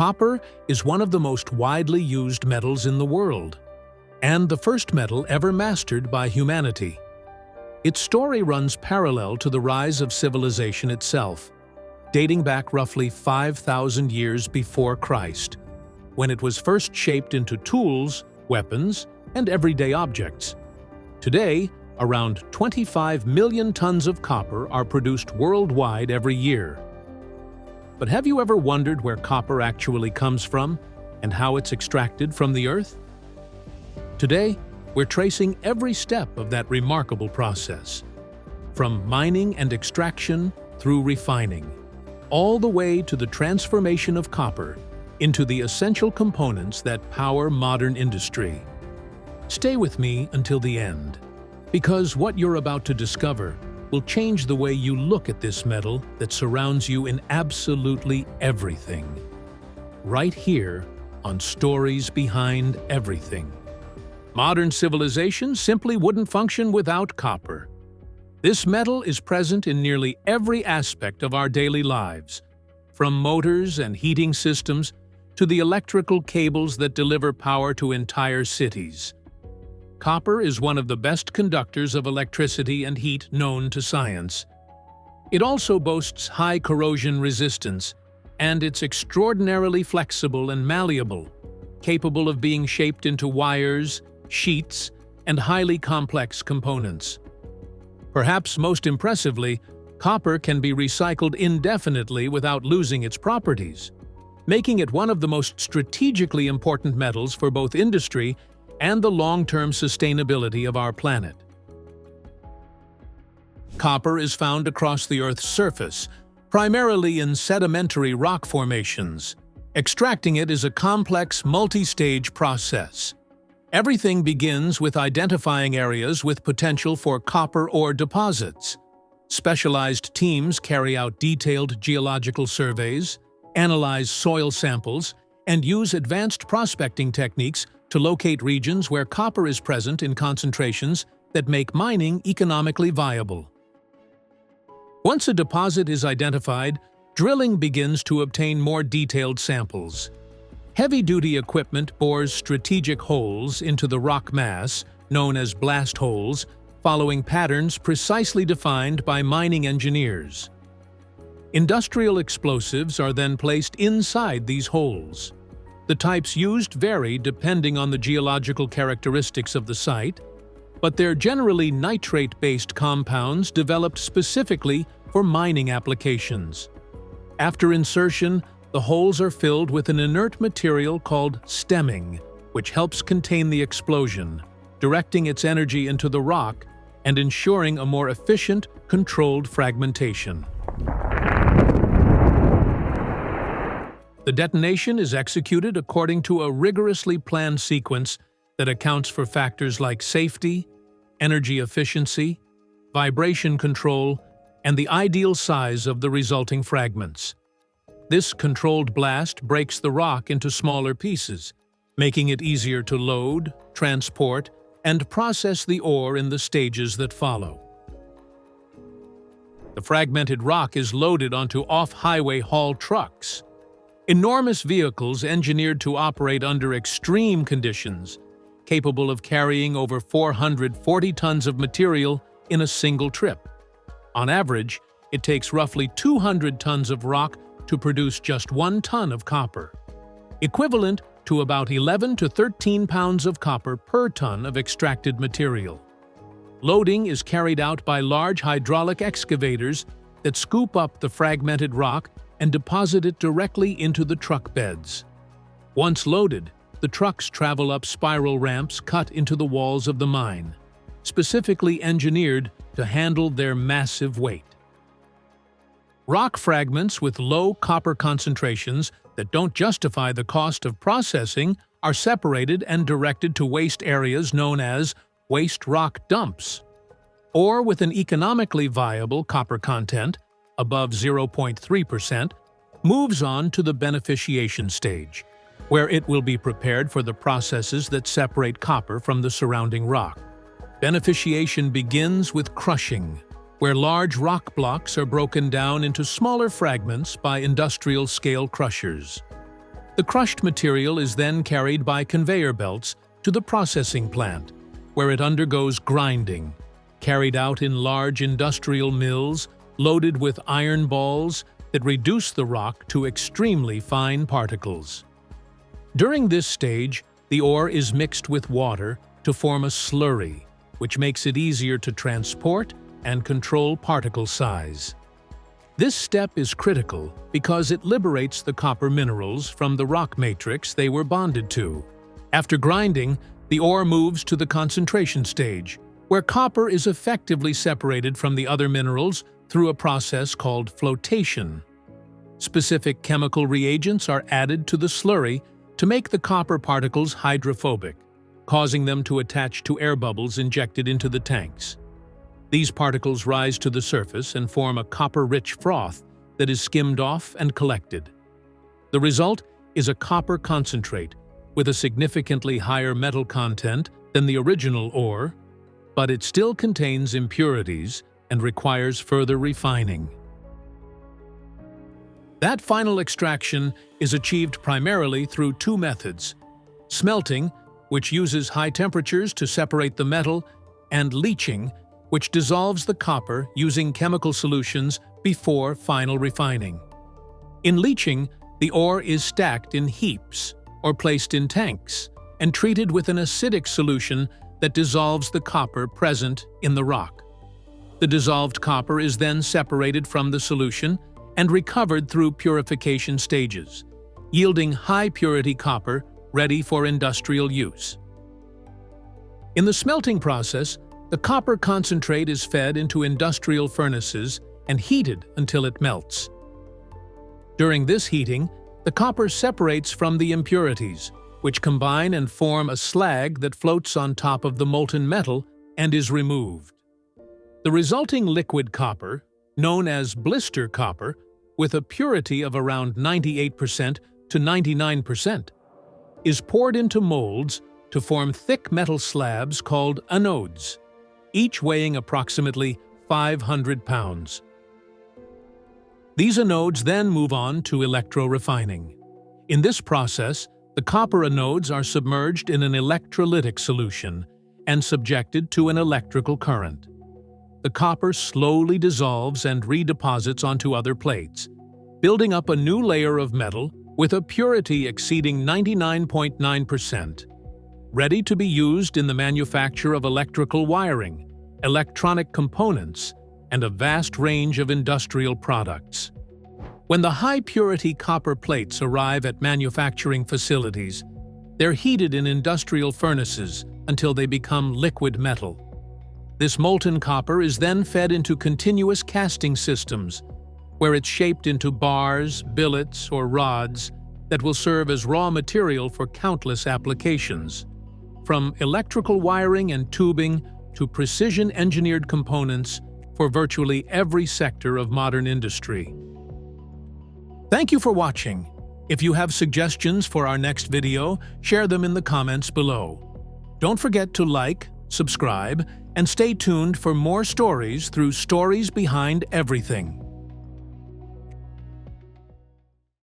Copper is one of the most widely used metals in the world, and the first metal ever mastered by humanity. Its story runs parallel to the rise of civilization itself, dating back roughly 5,000 years before Christ, when it was first shaped into tools, weapons, and everyday objects. Today, around 25 million tons of copper are produced worldwide every year. But have you ever wondered where copper actually comes from and how it's extracted from the earth? Today, we're tracing every step of that remarkable process, from mining and extraction through refining, all the way to the transformation of copper into the essential components that power modern industry. Stay with me until the end, because what you're about to discover will change the way you look at this metal that surrounds you in absolutely everything. Right here on Stories Behind Everything. Modern civilization simply wouldn't function without copper. This metal is present in nearly every aspect of our daily lives, from motors and heating systems to the electrical cables that deliver power to entire cities. Copper is one of the best conductors of electricity and heat known to science. It also boasts high corrosion resistance, and it's extraordinarily flexible and malleable, capable of being shaped into wires, sheets, and highly complex components. Perhaps most impressively, copper can be recycled indefinitely without losing its properties, making it one of the most strategically important metals for both industry and the long-term sustainability of our planet. Copper is found across the Earth's surface, primarily in sedimentary rock formations. Extracting it is a complex, multi-stage process. Everything begins with identifying areas with potential for copper ore deposits. Specialized teams carry out detailed geological surveys, analyze soil samples, and use advanced prospecting techniques to locate regions where copper is present in concentrations that make mining economically viable. Once a deposit is identified, drilling begins to obtain more detailed samples. Heavy-duty equipment bores strategic holes into the rock mass, known as blast holes, following patterns precisely defined by mining engineers. Industrial explosives are then placed inside these holes. The types used vary depending on the geological characteristics of the site, but they're generally nitrate-based compounds developed specifically for mining applications. After insertion, the holes are filled with an inert material called stemming, which helps contain the explosion, directing its energy into the rock and ensuring a more efficient, controlled fragmentation. The detonation is executed according to a rigorously planned sequence that accounts for factors like safety, energy efficiency, vibration control, and the ideal size of the resulting fragments. This controlled blast breaks the rock into smaller pieces, making it easier to load, transport, and process the ore in the stages that follow. The fragmented rock is loaded onto off-highway haul trucks, enormous vehicles engineered to operate under extreme conditions, capable of carrying over 440 tons of material in a single trip. On average, it takes roughly 200 tons of rock to produce just 1 ton of copper, equivalent to about 11 to 13 pounds of copper per ton of extracted material. Loading is carried out by large hydraulic excavators that scoop up the fragmented rock and deposit it directly into the truck beds. Once loaded, the trucks travel up spiral ramps cut into the walls of the mine, specifically engineered to handle their massive weight. Rock fragments with low copper concentrations that don't justify the cost of processing are separated and directed to waste areas known as waste rock dumps. Ore with an economically viable copper content, above 0.3%, moves on to the beneficiation stage, where it will be prepared for the processes that separate copper from the surrounding rock. Beneficiation begins with crushing, where large rock blocks are broken down into smaller fragments by industrial-scale crushers. The crushed material is then carried by conveyor belts to the processing plant, where it undergoes grinding, carried out in large industrial mills loaded with iron balls that reduce the rock to extremely fine particles. During this stage, the ore is mixed with water to form a slurry, which makes it easier to transport and control particle size. This step is critical because it liberates the copper minerals from the rock matrix they were bonded to. After grinding, the ore moves to the concentration stage, where copper is effectively separated from the other minerals through a process called flotation. Specific chemical reagents are added to the slurry to make the copper particles hydrophobic, causing them to attach to air bubbles injected into the tanks. These particles rise to the surface and form a copper-rich froth that is skimmed off and collected. The result is a copper concentrate with a significantly higher metal content than the original ore, but it still contains impurities and requires further refining. That final extraction is achieved primarily through two methods: smelting, which uses high temperatures to separate the metal, and leaching, which dissolves the copper using chemical solutions before final refining. In leaching, the ore is stacked in heaps or placed in tanks and treated with an acidic solution that dissolves the copper present in the rock. The dissolved copper is then separated from the solution and recovered through purification stages, yielding high-purity copper ready for industrial use. In the smelting process, the copper concentrate is fed into industrial furnaces and heated until it melts. During this heating, the copper separates from the impurities, which combine and form a slag that floats on top of the molten metal and is removed. The resulting liquid copper, known as blister copper, with a purity of around 98% to 99%, is poured into molds to form thick metal slabs called anodes, each weighing approximately 500 pounds. These anodes then move on to electrorefining. In this process, the copper anodes are submerged in an electrolytic solution and subjected to an electrical current. The copper slowly dissolves and redeposits onto other plates, building up a new layer of metal with a purity exceeding 99.9%, ready to be used in the manufacture of electrical wiring, electronic components, and a vast range of industrial products. When the high-purity copper plates arrive at manufacturing facilities, they're heated in industrial furnaces until they become liquid metal. This molten copper is then fed into continuous casting systems, where it's shaped into bars, billets, or rods that will serve as raw material for countless applications, from electrical wiring and tubing to precision-engineered components for virtually every sector of modern industry. Thank you for watching. If you have suggestions for our next video, share them in the comments below. Don't forget to like, subscribe, and stay tuned for more stories through Stories Behind Everything.